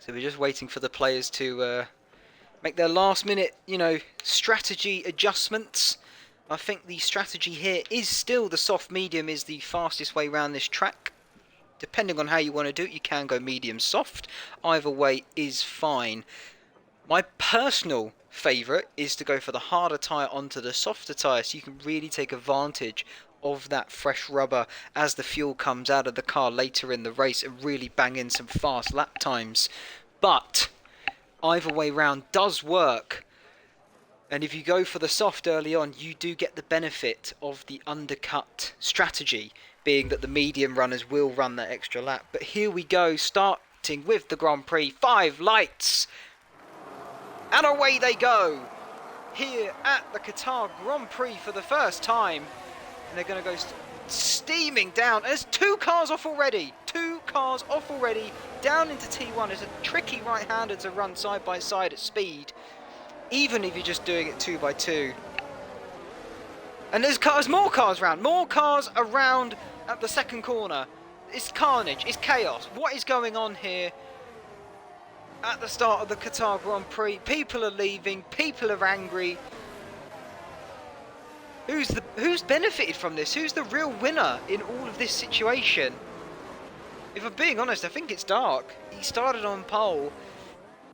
So we're just waiting for the players to make their last minute, strategy adjustments. I think the strategy here is still the soft medium is the fastest way around this track. Depending on how you want to do it, you can go medium soft. Either way is fine. My personal favourite is to go for the harder tyre onto the softer tyre, so you can really take advantage of that fresh rubber as the fuel comes out of the car later in the race and really bang in some fast lap times. But either way round does work, and if you go for the soft early on, you do get the benefit of the undercut strategy, being that the medium runners will run that extra lap. But here we go, starting with the Grand Prix. 5 lights, and away they go here at the Qatar Grand Prix for the first time. And they're going to go steaming down. There's 2 cars off already. 2 cars off already. Down into T1. It's a tricky right-hander to run side by side at speed, even if you're just doing it 2 by 2. And there's more cars around at the second corner. It's carnage. It's chaos. What is going on here at the start of the Qatar Grand Prix? People are leaving. People are angry. Who's benefited from this? Who's the real winner in all of this situation? If I'm being honest, I think it's Dark. He started on pole,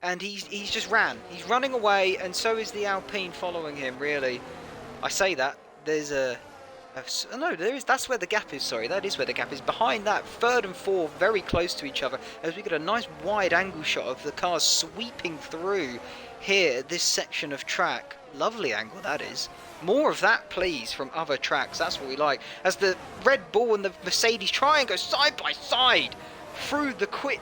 and he's just ran. He's running away, and so is the Alpine following him. Really, I say that there's no, there is. That's where the gap is. Sorry, that is where the gap is. Behind that, 3rd and 4th, very close to each other, as we get a nice wide angle shot of the cars sweeping through here at this section of track. Lovely angle that is. More of that, please, from other tracks. That's what we like. As the Red Bull and the Mercedes try and go side by side through the quick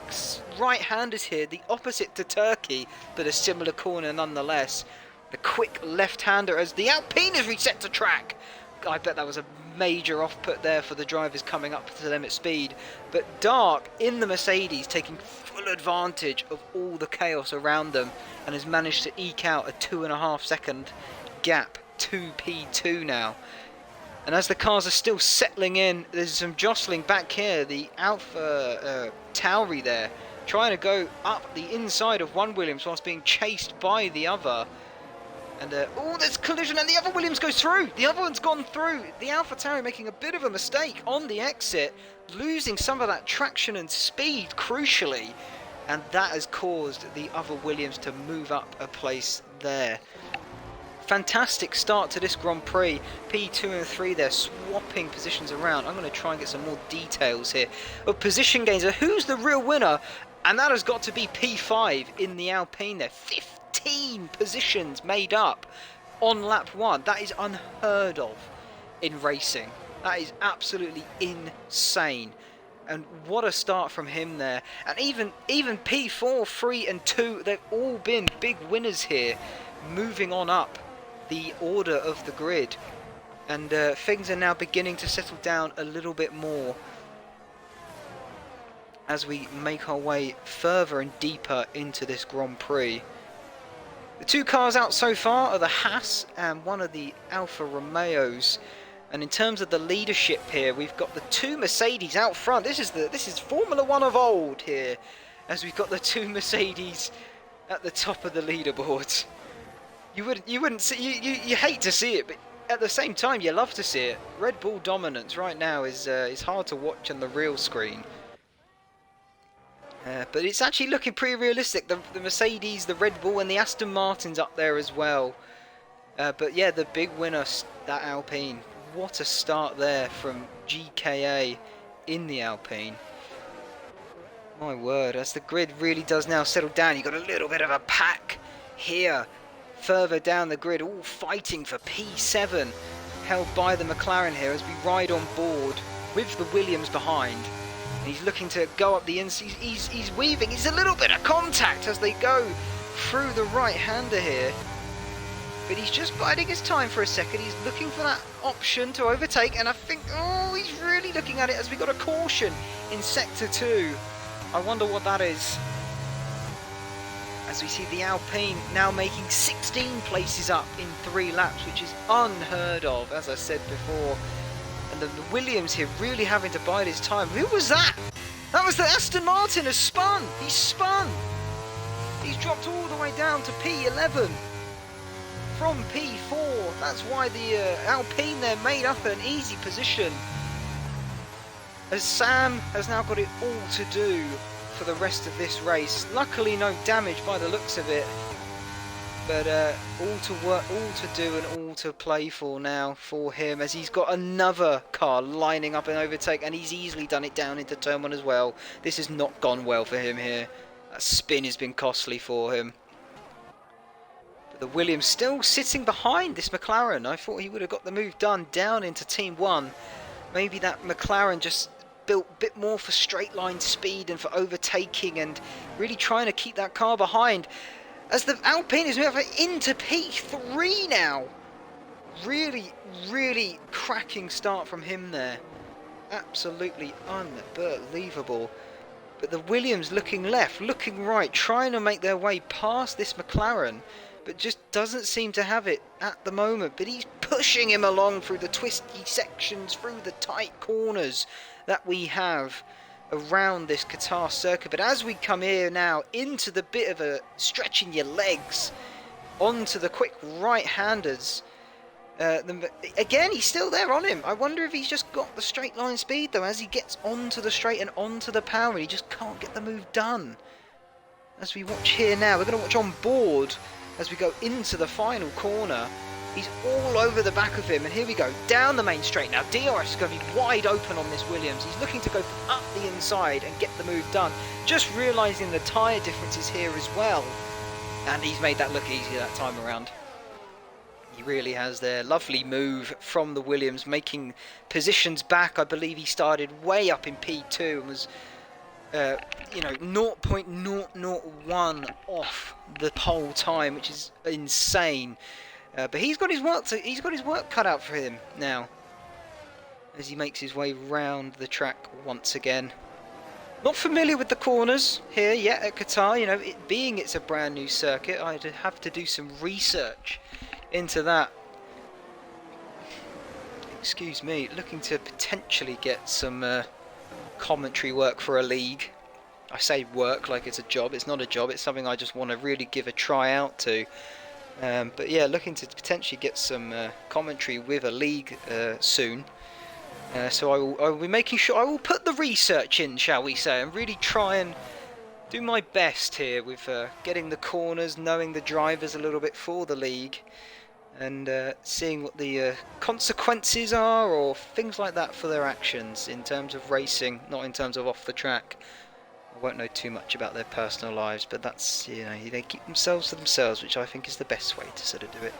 right-handers here, the opposite to Turkey, but a similar corner nonetheless. The quick left-hander as the Alpine is reset to track. I bet that was a major off-put there for the drivers coming up to them at speed. But Dark in the Mercedes taking full advantage of all the chaos around them and has managed to eke out a 2.5 second gap to P2 now. And as the cars are still settling in, there's some jostling back here. The Alpha Tauri there trying to go up the inside of one Williams whilst being chased by the other. And there's collision, and the other Williams goes through. The other one's gone through. The Alpha Tauri making a bit of a mistake on the exit, losing some of that traction and speed crucially, and that has caused the other Williams to move up a place there. Fantastic start to this Grand Prix. P2 and 3 there swapping positions around. I'm going to try and get some more details here of position gains. Who's the real winner? And that has got to be P5 in the Alpine there. 15 positions made up on lap 1. That is unheard of in racing. That is absolutely insane. And what a start from him there. And even P4, 3 and 2, they've all been big winners here, moving on up the order of the grid. And things are now beginning to settle down a little bit more as we make our way further and deeper into this Grand Prix. The 2 cars out so far are the Haas and one of the Alfa Romeos. And in terms of the leadership here, we've got the 2 Mercedes out front. This is Formula 1 of old here, as we've got the 2 Mercedes at the top of the leaderboard. You wouldn't see, you hate to see it, but at the same time you love to see it. Red Bull dominance right now is hard to watch on the real screen. But it's actually looking pretty realistic. The Mercedes, the Red Bull, and the Aston Martin's up there as well. But yeah, the big winner, that Alpine. What a start there from GKA in the Alpine. My word, as the grid really does now settle down, you've got a little bit of a pack here. Further down the grid, all fighting for P7, held by the McLaren here as we ride on board with the Williams behind. And he's looking to go up the inside. He's weaving. He's a little bit of contact as they go through the right-hander here. But he's just biding his time for a second. He's looking for that option to overtake. And I think, he's really looking at it as we got a caution in Sector 2. I wonder what that is. As we see the Alpine now making 16 places up in 3 laps, which is unheard of, as I said before. And the Williams here really having to bide his time. Who was that? That was the Aston Martin has spun. He spun. He's dropped all the way down to P11 from P4. That's why the Alpine there made up an easy position, as Sam has now got it all to do for the rest of this race. Luckily no damage by the looks of it, but all to do and all to play for now for him, as he's got another car lining up an overtake, and he's easily done it down into turn 1 as well. This has not gone well for him here. That spin has been costly for him. But the Williams still sitting behind this McLaren. I thought he would have got the move done down into Team 1. Maybe that McLaren just built a bit more for straight line speed and for overtaking, and really trying to keep that car behind, as the Alpine is moving into P3 now. Really cracking start from him there. Absolutely unbelievable. But the Williams looking left, looking right, trying to make their way past this McLaren, but just doesn't seem to have it at the moment. But he's pushing him along through the twisty sections, through the tight corners that we have around this Qatar circuit. But as we come here now into the bit of a stretching your legs onto the quick right-handers, again he's still there on him. I wonder if he's just got the straight line speed though, as he gets onto the straight and onto the power, he just can't get the move done. As we watch here now, we're going to watch on board as we go into the final corner. He's all over the back of him, and here we go, down the main straight now. DRS is going to be wide open on this Williams. He's looking to go up the inside and get the move done. Just realising the tyre differences here as well. And he's made that look easier that time around. He really has there. Lovely move from the Williams, making positions back. I believe he started way up in P2 and was, you know, 0.001 off the pole time, which is insane. But he's got his work cut out for him now, as he makes his way round the track once again. Not familiar with the corners here yet at Qatar. You know, it's a brand new circuit, I'd have to do some research into that. Excuse me, looking to potentially get some commentary work for a league. I say work like it's a job. It's not a job. It's something I just want to really give a try out to. But yeah, looking to potentially get some commentary with a league soon. So I will be making sure, I will put the research in, shall we say, and really try and do my best here with getting the corners, knowing the drivers a little bit for the league, and seeing what the consequences are or things like that for their actions in terms of racing, not in terms of off the track. I won't know too much about their personal lives, but that's, you know, they keep themselves to themselves, which I think is the best way to sort of do it.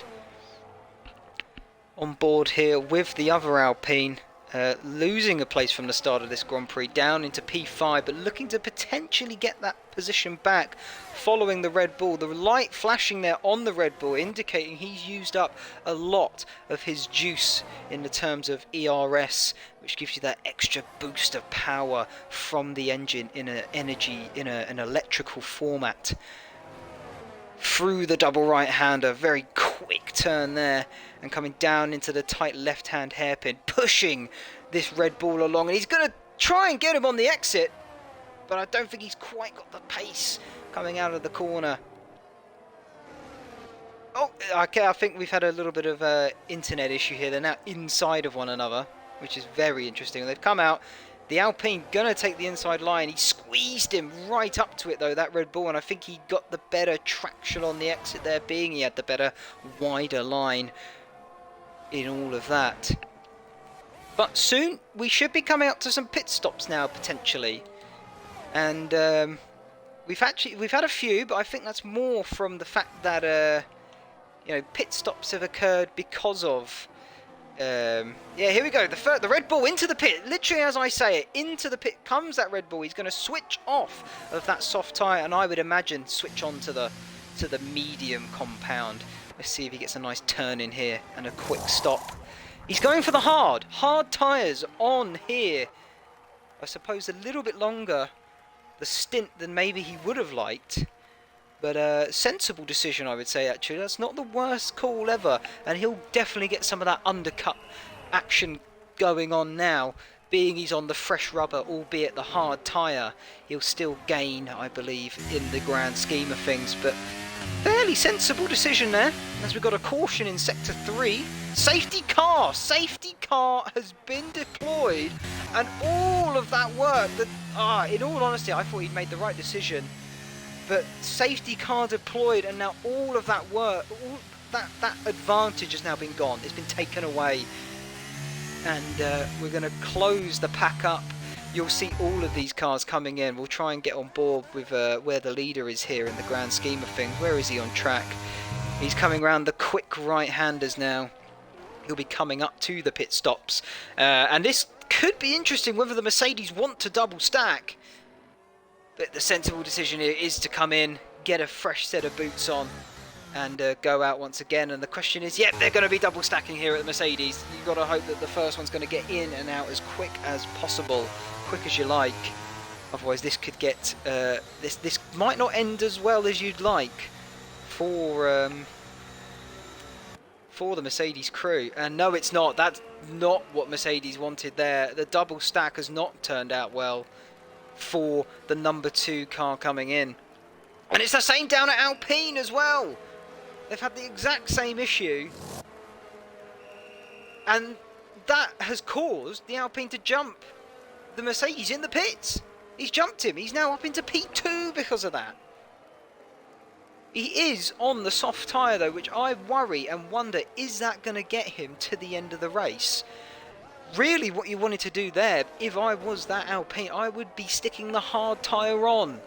On board here with the other Alpine, losing a place from the start of this Grand Prix down into P5, but looking to potentially get that position back following the Red Bull. The light flashing there on the Red Bull indicating he's used up a lot of his juice in the terms of ERS, which gives you that extra boost of power from the engine in an electrical format. Through the double right-hander, very quick turn there, and coming down into the tight left-hand hairpin, pushing this Red Bull along, and he's going to try and get him on the exit, but I don't think he's quite got the pace coming out of the corner. Oh, okay, I think we've had a little bit of an internet issue here. They're now inside of one another, which is very interesting. They've come out. The Alpine gonna take the inside line. He squeezed him right up to it though, that Red Bull, and I think he got the better traction on the exit there, being he had the better, wider line in all of that. But soon we should be coming up to some pit stops now potentially, and we've had a few, but I think that's more from the fact that you know, pit stops have occurred because of. Yeah, here we go. The Red Bull into the pit. Literally as I say it, into the pit comes that Red Bull. He's going to switch off of that soft tyre, and I would imagine switch on to the medium compound. Let's see if he gets a nice turn in here and a quick stop. He's going for the hard tyres on here. I suppose a little bit longer the stint than maybe he would have liked. But sensible decision, I would say, actually. That's not the worst call ever. And he'll definitely get some of that undercut action going on now. being he's on the fresh rubber, albeit the hard tyre, he'll still gain, I believe, in the grand scheme of things. But fairly sensible decision there, as we've got a caution in Sector 3. Safety car has been deployed, and all of that work, in all honesty, I thought he'd made the right decision. But safety car deployed, and now all of that work, all that advantage has now been gone. It's been taken away. And we're going to close the pack up. You'll see all of these cars coming in. We'll try and get on board with where the leader is here in the grand scheme of things. Where is he on track? He's coming around the quick right-handers now. He'll be coming up to the pit stops. And this could be interesting whether the Mercedes want to double stack. But the sensible decision here is to come in, get a fresh set of boots on, and go out once again. And the question is, yep, they're going to be double stacking here at the Mercedes. You've got to hope that the first one's going to get in and out as quick as possible, quick as you like. Otherwise this could get this might not end as well as you'd like for the Mercedes crew. And no, it's not. That's not what Mercedes wanted there. The double stack has not turned out well for the number 2 car coming in. And it's the same down at Alpine as well. They've had the exact same issue, and that has caused the Alpine to jump the Mercedes in the pits. He's jumped him. He's now up into P2 because of that. He is on the soft tyre though, which I worry and wonder, is that going to get him to the end of the race? Really what you wanted to do there, if I was that Alpine, I would be sticking the hard tyre on.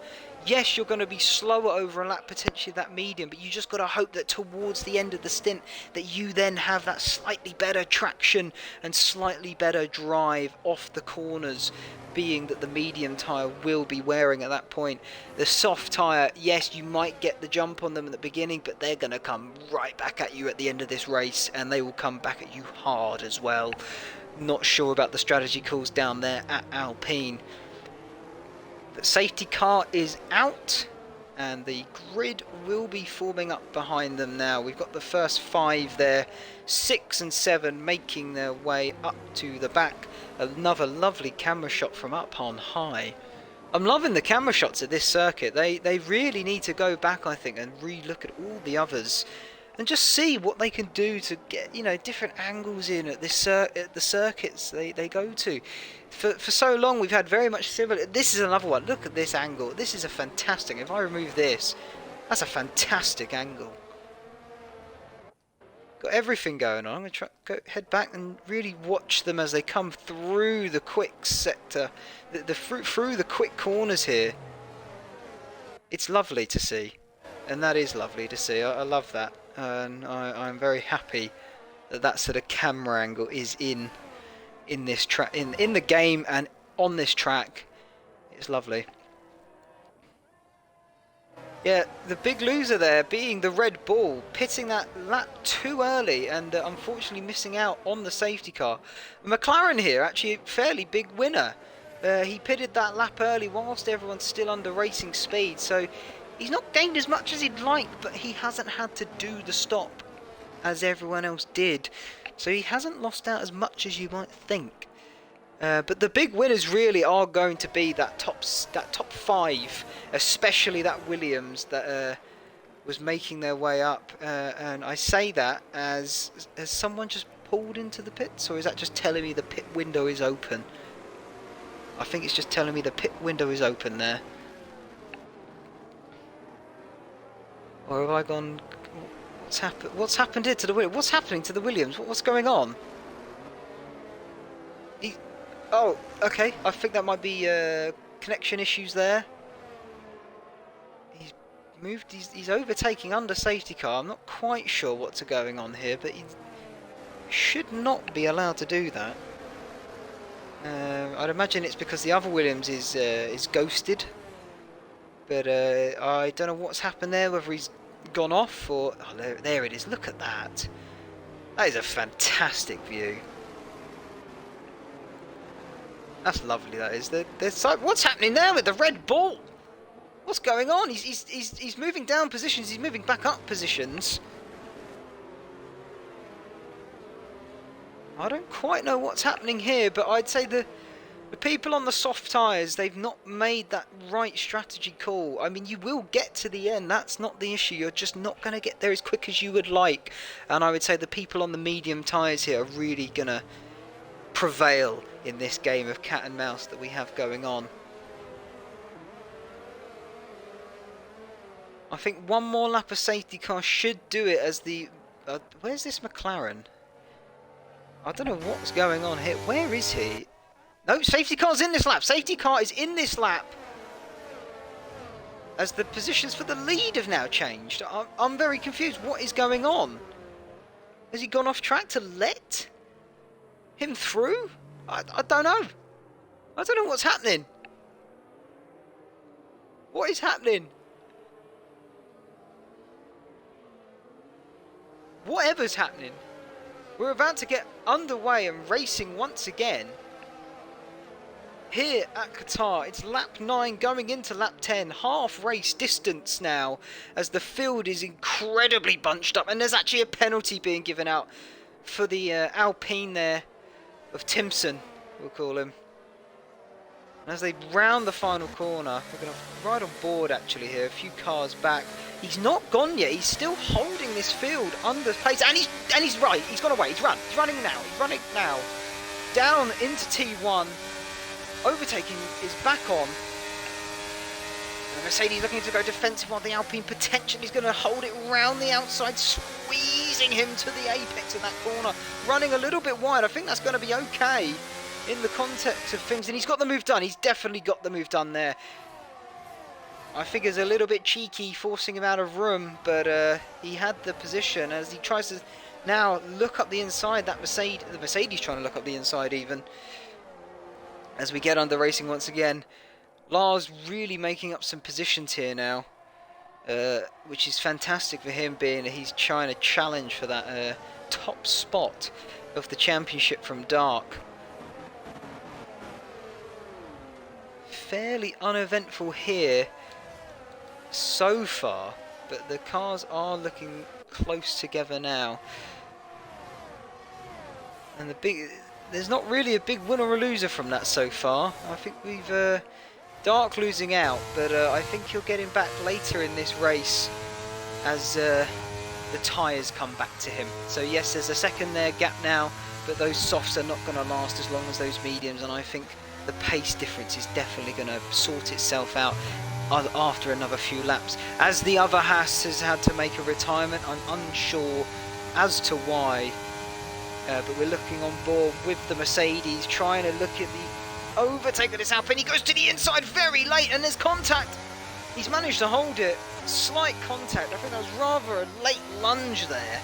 Yes, you're going to be slower over a lap, potentially that medium, but you just got to hope that towards the end of the stint that you then have that slightly better traction and slightly better drive off the corners, being that the medium tyre will be wearing at that point. The soft tyre, yes, you might get the jump on them at the beginning, but they're going to come right back at you at the end of this race, and they will come back at you hard as well. Not sure about the strategy calls down there at Alpine. The safety car is out, and the grid will be forming up behind them now. We've got the first 5 there, 6 and 7 making their way up to the back. Another lovely camera shot from up on high. I'm loving the camera shots at this circuit. They really need to go back, I think, and re-look at all the others and just see what they can do to get, you know, different angles in at this at the circuits they go to. For so long we've had very much similar. This is another one. Look at this angle. This is a fantastic. If I remove this, that's a fantastic angle. Got everything going on. I'm going to head back and really watch them as they come through the quick sector, through the quick corners here. It's lovely to see, and that is lovely to see. I love that, and I'm very happy that that sort of camera angle is in this track, in the game and on this track. It's lovely. Yeah, the big loser there being the Red Bull, pitting that lap too early and unfortunately missing out on the safety car. McLaren here, actually a fairly big winner. He pitted that lap early whilst everyone's still under racing speed, so he's not gained as much as he'd like, but he hasn't had to do the stop as everyone else did. So he hasn't lost out as much as you might think. But the big winners really are going to be that top 5, especially that Williams that was making their way up. And I say that as someone just pulled into the pits, or is that just telling me the pit window is open? I think it's just telling me the pit window is open there. Or have I gone? What's happened here to the Williams? What's happening to the Williams? What's going on? Oh, okay. I think that might be connection issues there. He's moved. He's overtaking under safety car. I'm not quite sure what's going on here, but he should not be allowed to do that. I'd imagine it's because the other Williams is ghosted. But I don't know what's happened there. Whether he's gone off or there it is. Look at that. That is a fantastic view. That's lovely. That is. There's what's happening there with the Red Bull? What's going on? He's moving down positions. He's moving back up positions. I don't quite know what's happening here, but I'd say the The people on the soft tyres, they've not made that right strategy call. I mean, you will get to the end. That's not the issue. You're just not going to get there as quick as you would like. And I would say the people on the medium tyres here are really going to prevail in this game of cat and mouse that we have going on. I think one more lap of safety car should do it as the... where's this McLaren? I don't know what's going on here. Where is he? No, safety car's in this lap. Safety car is in this lap. As the positions for the lead have now changed. I'm very confused. What is going on? Has he gone off track to let him through? I don't know. I don't know what's happening. What is happening? Whatever's happening. We're about to get underway and racing once again. Here at Qatar, it's lap 9 going into lap 10, half race distance now, as the field is incredibly bunched up, and there's actually a penalty being given out for the Alpine there of Timpson, we'll call him. And as they round the final corner, we're going to ride on board actually here, a few cars back. He's not gone yet, he's still holding this field under pace, and he's right, he's gone away, he's running now, down into T1. Overtaking is back on. And Mercedes looking to go defensive while the Alpine potentially is going to hold it round the outside, squeezing him to the apex of that corner. Running a little bit wide. I think that's going to be okay in the context of things. And he's got the move done. He's definitely got the move done there. I think it's a little bit cheeky forcing him out of room, but he had the position as he tries to now look up the inside. That Mercedes trying to look up the inside even. As we get under racing once again, Lars really making up some positions here now, which is fantastic for him, being he's trying to challenge for that top spot of the championship from Dark. Fairly uneventful here so far, but the cars are looking close together now. And there's not really a big winner or loser from that so far. I think we've Dark losing out, but I think he'll get him back later in this race as the tyres come back to him. So yes, there's a second there gap now, but those softs are not going to last as long as those mediums, and I think the pace difference is definitely going to sort itself out after another few laps. As the other Haas has had to make a retirement, I'm unsure as to why. But we're looking on board with the Mercedes, trying to look at the overtake of this Alpine. He goes to the inside very late, and there's contact. He's managed to hold it. Slight contact. I think that was rather a late lunge there.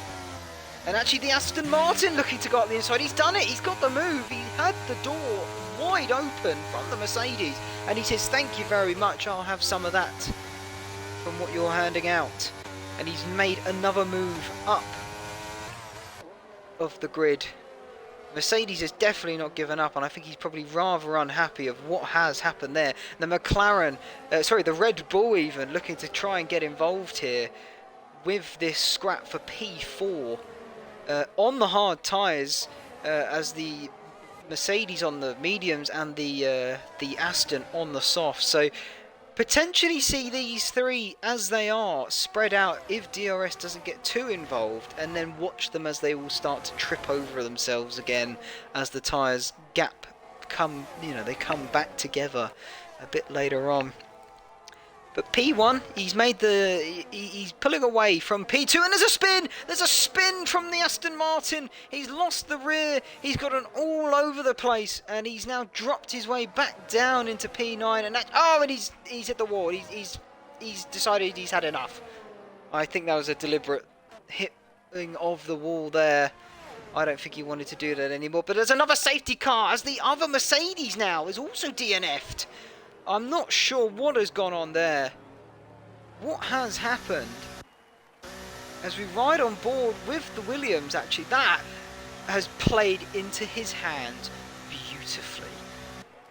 And actually the Aston Martin looking to go up the inside. He's done it. He's got the move. He had the door wide open from the Mercedes. And he says, thank you very much. I'll have some of that from what you're handing out. And he's made another move up of the grid. Mercedes has definitely not given up, and I think he's probably rather unhappy of what has happened there. The McLaren, the Red Bull even, looking to try and get involved here with this scrap for P4 on the hard tyres, as the Mercedes on the mediums and the Aston on the soft. So potentially see these three as they are spread out if DRS doesn't get too involved, and then watch them as they will start to trip over themselves again as the tyres gap they come back together a bit later on. But P1, he's pulling away from P2, and there's a spin from the Aston Martin. He's lost the rear, he's got an all over the place, and he's now dropped his way back down into P9, and he's hit the wall. He's decided he's had enough. I think that was a deliberate hitting of the wall there. I don't think he wanted to do that anymore, but there's another safety car as the other Mercedes now is also DNF'd. I'm not sure what has gone on there. What has happened? As we ride on board with the Williams, actually, that has played into his hands beautifully.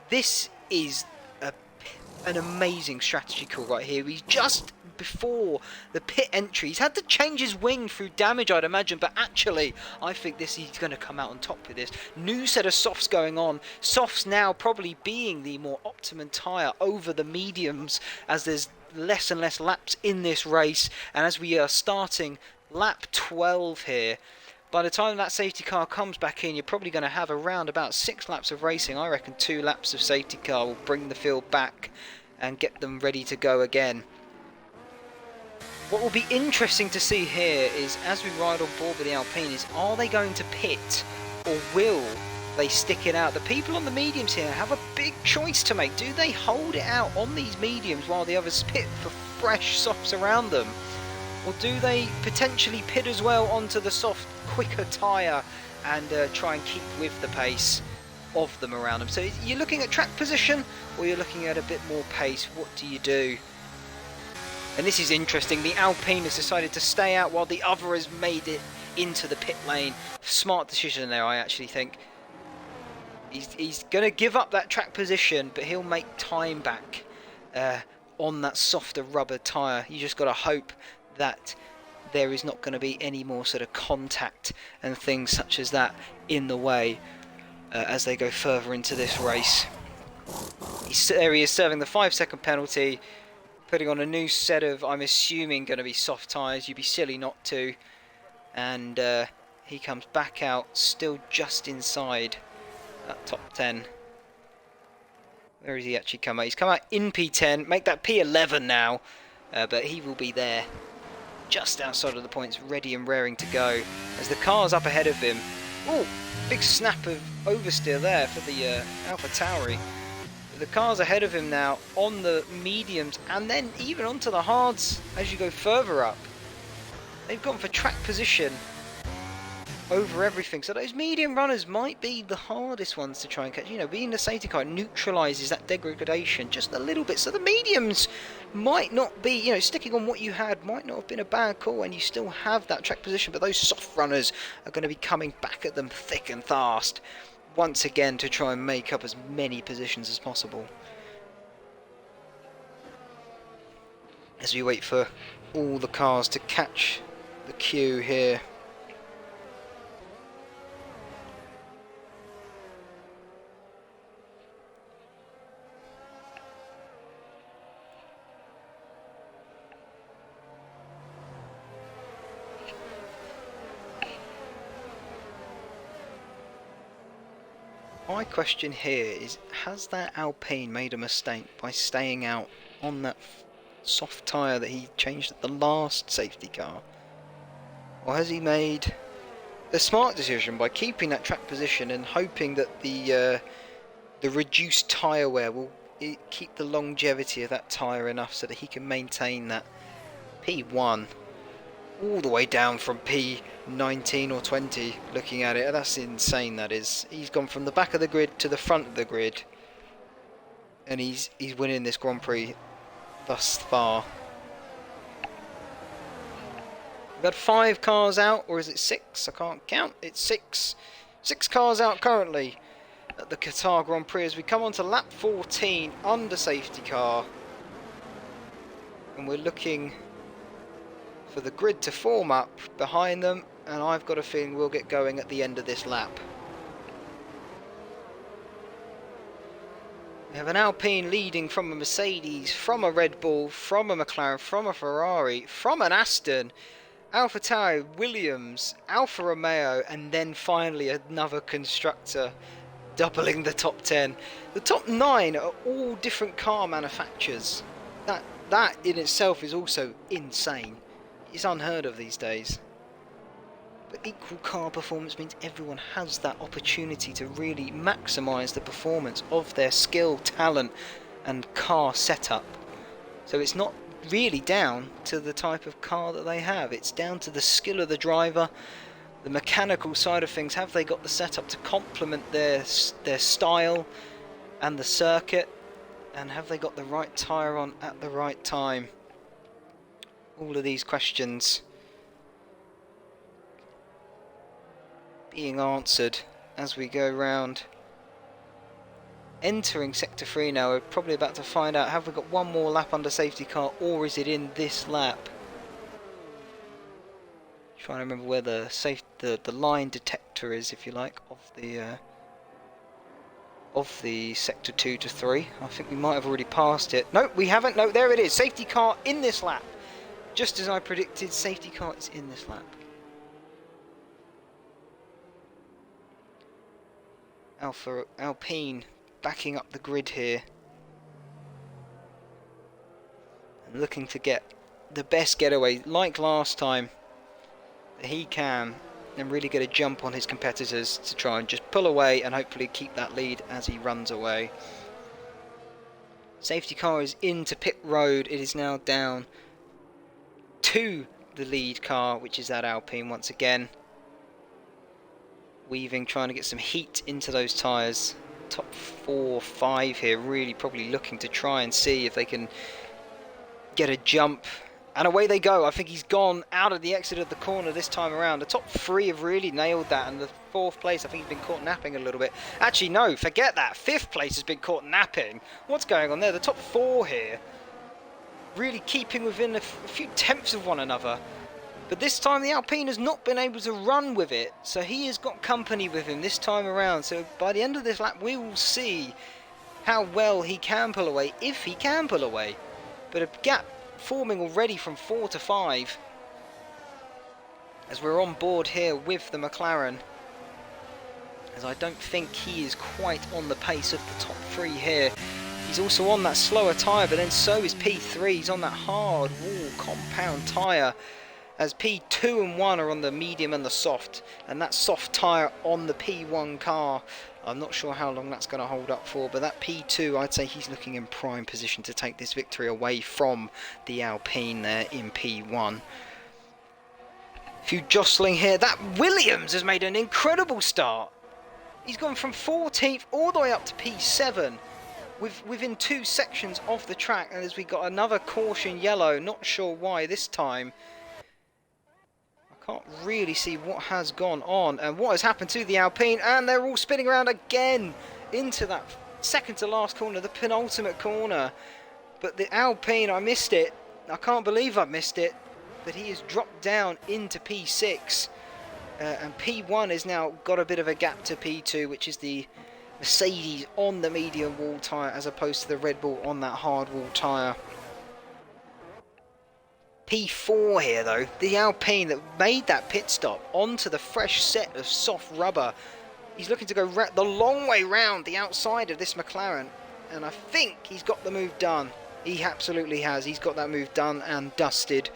This is a an amazing strategy call right here. He's just before the pit entry. He's had to change his wing through damage, I'd imagine, but actually, I think he's going to come out on top with this. New set of softs going on. Softs now probably being the more optimum tyre over the mediums, as there's less and less laps in this race, and as we are starting lap 12 here, by the time that safety car comes back in, you're probably going to have around about 6 laps of racing. I reckon 2 laps of safety car will bring the field back and get them ready to go again. What will be interesting to see here is, as we ride on board with the Alpine, is are they going to pit or will they stick it out? The people on the mediums here have a big choice to make. Do they hold it out on these mediums while the others pit for fresh softs around them? Or do they potentially pit as well onto the soft, quicker tyre and try and keep with the pace of them around them? So you're looking at track position, or you're looking at a bit more pace. What do you do? And this is interesting. The Alpine has decided to stay out while the other has made it into the pit lane. Smart decision there, I actually think. He's going to give up that track position, but he'll make time back on that softer rubber tyre. You just got to hope that there is not going to be any more sort of contact and things such as in the way as they go further into this race. There he is serving the 5-second penalty, putting on a new set of, I'm assuming, going to be soft tyres. You'd be silly not to. And he comes back out, still just inside that top 10. Where has he actually come out? He's come out in P10, make that P11 now, but he will be there just outside of the points, ready and raring to go as the car's up ahead of him. Oh, big snap of oversteer there for the AlphaTauri. The car's ahead of him now on the mediums, and then even onto the hards as you go further up. They've gone for track position over everything, so those medium runners might be the hardest ones to try and catch. You know, being the safety car neutralises that degradation just a little bit, so the mediums might not be, you know, sticking on what you had might not have been a bad call, and you still have that track position, but those soft runners are going to be coming back at them thick and fast once again to try and make up as many positions as possible. As we wait for all the cars to catch the queue here. My question here is, has that Alpine made a mistake by staying out on that soft tyre that he changed at the last safety car? Or has he made a smart decision by keeping that track position and hoping that the reduced tyre wear will keep the longevity of that tyre enough so that he can maintain that P1 all the way down from P19 or 20, looking at it? That's insane, that is. He's gone from the back of the grid to the front of the grid, and he's winning this Grand Prix thus far. We've had 5 cars out, or is it 6? I can't count. It's 6. 6 cars out currently at the Qatar Grand Prix as we come on to lap 14 under safety car, and we're looking for the grid to form up behind them, and I've got a feeling we'll get going at the end of this lap. We have an Alpine leading from a Mercedes, from a Red Bull, from a McLaren, from a Ferrari, from an Aston, AlphaTauri, Williams, Alfa Romeo, and then finally another constructor doubling the top 10. The top 9 are all different car manufacturers. That in itself is also insane. It's unheard of these days. But equal car performance means everyone has that opportunity to really maximise the performance of their skill, talent and car setup. So it's not really down to the type of car that they have. It's down to the skill of the driver, the mechanical side of things. Have they got the setup to complement their style and the circuit? And have they got the right tyre on at the right time? All of these questions being answered as we go round entering sector 3 now. We're probably about to find out, have we got one more lap under safety car, or is it in this lap? Trying to remember where the line detector is, if you like, of the sector 2 to 3. I think we might have already passed it. No, we haven't. No, there it is. Safety car in this lap. Just as I predicted, safety car is in this lap. Alpine backing up the grid here. And looking to get the best getaway, like last time, that he can, and really get a jump on his competitors to try and just pull away and hopefully keep that lead as he runs away. Safety car is into pit road. It is now down to the lead car, which is that Alpine once again. Weaving, trying to get some heat into those tyres. Top 4, 5 here, really probably looking to try and see if they can get a jump. And away they go. I think he's gone out of the exit of the corner this time around. The top 3 have really nailed that, and the 4th place, I think he's been caught napping a little bit. Actually, no, forget that. 5th place has been caught napping. What's going on there? The top 4 here, really keeping within a few tenths of one another. But this time the Alpine has not been able to run with it, so he has got company with him this time around. So by the end of this lap, we will see how well he can pull away, if he can pull away. But a gap forming already from 4 to 5 as we're on board here with the McLaren, as I don't think he is quite on the pace of the top 3 here. He's also on that slower tyre, but then so is P3. He's on that hard wall compound tyre, as P2 and 1 are on the medium and the soft, and that soft tyre on the P1 car. I'm not sure how long that's going to hold up for, but that P2, I'd say he's looking in prime position to take this victory away from the Alpine there in P1. A few jostling here. That Williams has made an incredible start. He's gone from 14th all the way up to P7 within 2 sections of the track, and as we got another caution yellow, not sure why this time. Can't really see what has gone on and what has happened to the Alpine, and they're all spinning around again into that second to last corner, the penultimate corner. But the Alpine, I missed it. I can't believe I missed it. But he has dropped down into P6, and P1 has now got a bit of a gap to P2, which is the Mercedes on the medium wall tyre as opposed to the Red Bull on that hard wall tyre. P4 here though, the Alpine that made that pit stop onto the fresh set of soft rubber. He's looking to go the long way round the outside of this McLaren, and I think he's got the move done. He absolutely has. He's got that move done and dusted,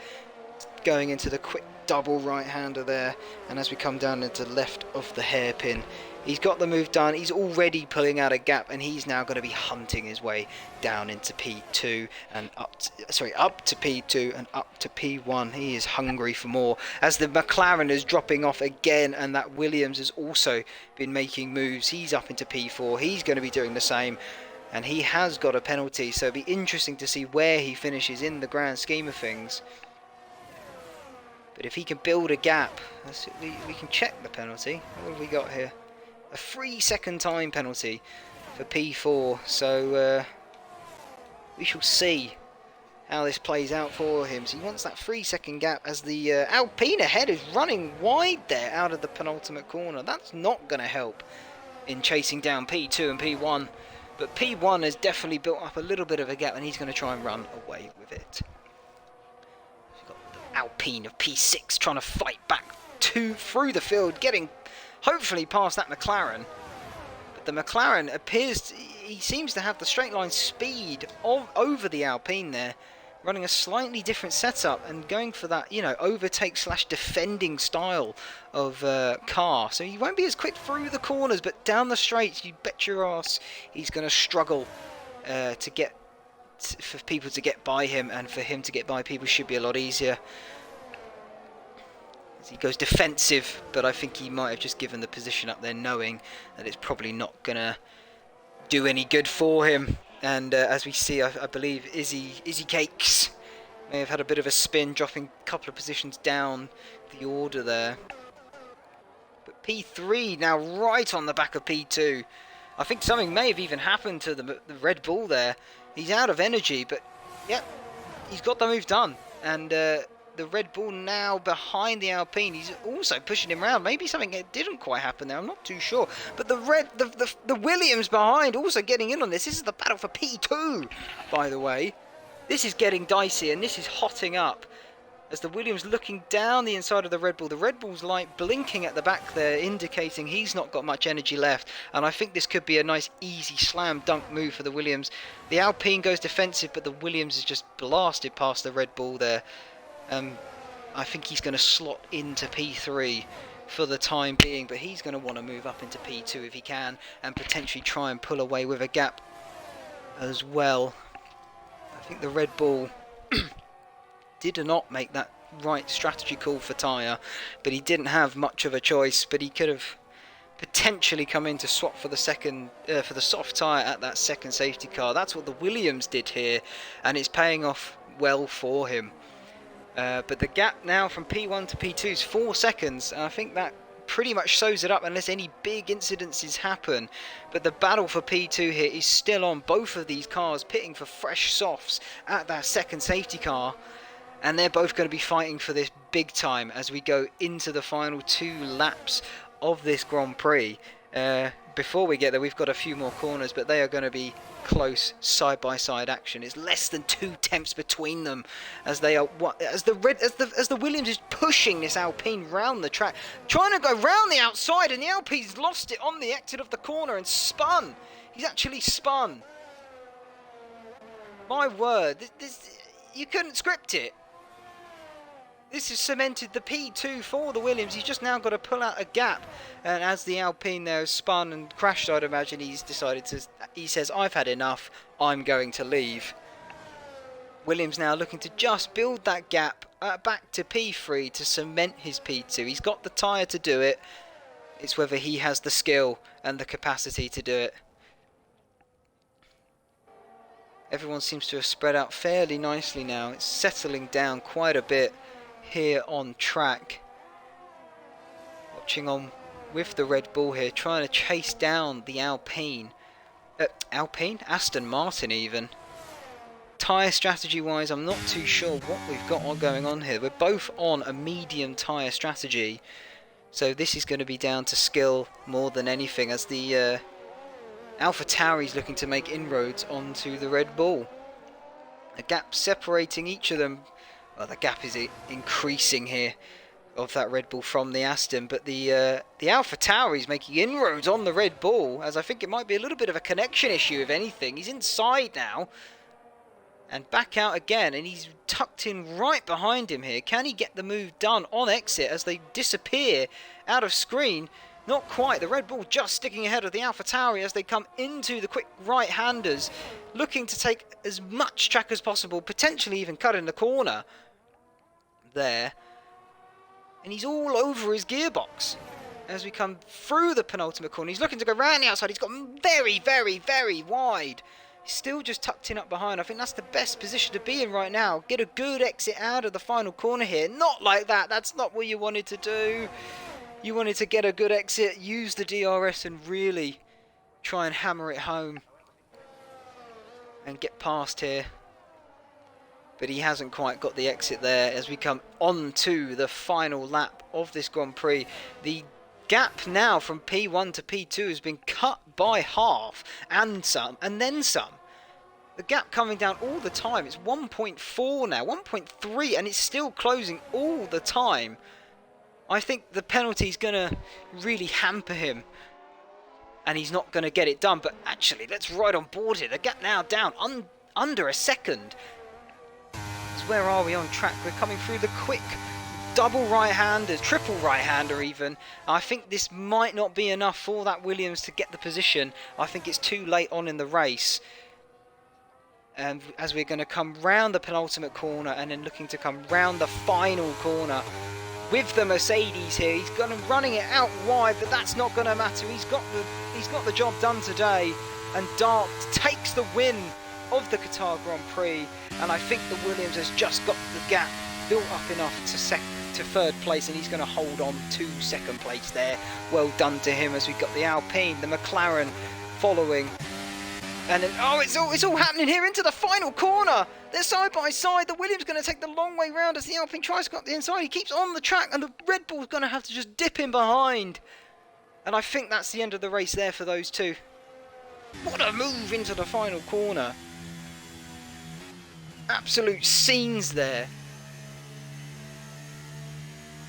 going into the quick double right-hander there, and as we come down into the left of the hairpin, he's got the move done. He's already pulling out a gap, and he's now going to be hunting his way down into P2 and up to P2 and up to P1. He is hungry for more, as the McLaren is dropping off again, and that Williams has also been making moves. He's up into P4. He's going to be doing the same, and he has got a penalty, so it'll be interesting to see where he finishes in the grand scheme of things. But if he can build a gap, we can check the penalty. What have we got here? A 3-second time penalty for P4, so we shall see how this plays out for him. So he wants that 3-second gap, as the Alpine ahead is running wide there out of the penultimate corner. That's not going to help in chasing down P2 and P1, but P1 has definitely built up a little bit of a gap, and he's going to try and run away with it. We've got the Alpine of P6 trying to fight back through the field, getting hopefully past that McLaren. But the McLaren appears, he seems to have the straight line speed over the Alpine there, running a slightly different setup and going for that, you know, overtake slash defending style of car. So he won't be as quick through the corners, but down the straights, you bet your ass he's going to struggle to get for people to get by him, and for him to get by people should be a lot easier. He goes defensive, but I think he might have just given the position up there knowing that it's probably not going to do any good for him. And as we see, I believe Izzy Cakes may have had a bit of a spin, dropping a couple of positions down the order there. But P3 now right on the back of P2. I think something may have even happened to the Red Bull there. He's out of energy, but yep, he's got the move done. And the Red Bull now behind the Alpine. He's also pushing him around. Maybe something didn't quite happen there. I'm not too sure. But the Williams behind also getting in on this. This is the battle for P2, by the way. This is getting dicey and this is hotting up. As the Williams looking down the inside of the Red Bull. The Red Bull's light blinking at the back there, indicating he's not got much energy left. And I think this could be a nice, easy slam dunk move for the Williams. The Alpine goes defensive, but the Williams is just blasted past the Red Bull there. I think he's going to slot into P3 for the time being, but he's going to want to move up into P2 if he can, and potentially try and pull away with a gap as well. I think the Red Bull did not make that right strategy call for tyre, but he didn't have much of a choice. But he could have potentially come in to swap for the second for the soft tyre at that second safety car. That's what the Williams did here, and it's paying off well for him. But the gap now from P1 to P2 is 4 seconds, and I think that pretty much sews it up unless any big incidences happen. But the battle for P2 here is still on. Both of these cars pitting for fresh softs at that second safety car, and they're both going to be fighting for this big time as we go into the final 2 laps of this Grand Prix. Before we get there, we've got a few more corners, but they are going to be close side-by-side action. It's less than 2 tenths between them as they are as the Williams is pushing this Alpine round the track, trying to go round the outside, and the Alpine's lost it on the exit of the corner and spun. He's actually spun. My word, you couldn't script it. This has cemented the P2 for the Williams. He's just now got to pull out a gap. And as the Alpine there has spun and crashed, I'd imagine he's decided to... He says, I've had enough. I'm going to leave. Williams now looking to just build that gap back to P3 to cement his P2. He's got the tyre to do it. It's whether he has the skill and the capacity to do it. Everyone seems to have spread out fairly nicely now. It's settling down quite a bit here on track. Watching on with the Red Bull here, trying to chase down the Alpine. Aston Martin even. Tyre strategy wise, I'm not too sure what we've got going on here. We're both on a medium tyre strategy, so this is going to be down to skill more than anything, as the AlphaTauri is looking to make inroads onto the Red Bull. A gap separating each of them. Well, the gap is increasing here of that Red Bull from the Aston, but the AlphaTauri is making inroads on the Red Bull, as I think it might be a little bit of a connection issue, if anything. He's inside now and back out again, and he's tucked in right behind him here. Can he get the move done on exit as they disappear out of screen? Not quite. The Red Bull just sticking ahead of the AlphaTauri as they come into the quick right-handers, looking to take as much track as possible, potentially even cut in the corner there. And he's all over his gearbox as we come through the penultimate corner. He's looking to go round the outside. He's got very, very, very wide. He's still just tucked in up behind. I think that's the best position to be in right now. Get a good exit out of the final corner here. Not like that. That's not what you wanted to do. You wanted to get a good exit, use the DRS and really try and hammer it home and get past here. But he hasn't quite got the exit there as we come on to the final lap of this Grand Prix. The gap now from P1 to P2 has been cut by half and some, and then some. The gap coming down all the time. It's 1.4 now, 1.3, and it's still closing all the time. I think the penalty is going to really hamper him, and he's not going to get it done. But actually, let's ride on board here. The gap now down under a second. So where are we on track? We're coming through the quick double right-hander, triple right-hander even. I think this might not be enough for that Williams to get the position. I think it's too late on in the race. And as we're going to come round the penultimate corner and then looking to come round the final corner with the Mercedes here. He's going to running it out wide, but that's not going to matter. He's got the job done today, and Dart takes the win of the Qatar Grand Prix. And I think the Williams has just got the gap built up enough to third place, and he's going to hold on to second place there. Well done to him, as we've got the Alpine, the McLaren following. And then, oh, it's all happening here into the final corner. They're side by side. The Williams going to take the long way round as the Alpine tries to go up the inside. He keeps on the track, and the Red Bull's going to have to just dip in behind. And I think that's the end of the race there for those two. What a move into the final corner. Absolute scenes there.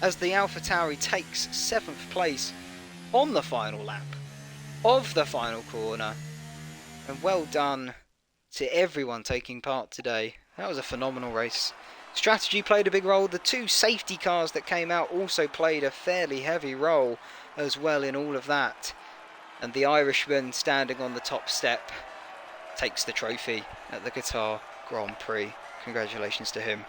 As the AlphaTauri takes 7th place on the final lap of the final corner. And well done to everyone taking part today. That was a phenomenal race. Strategy played a big role. The 2 safety cars that came out also played a fairly heavy role as well in all of that. And the Irishman standing on the top step takes the trophy at the Qatar Grand Prix. Congratulations to him.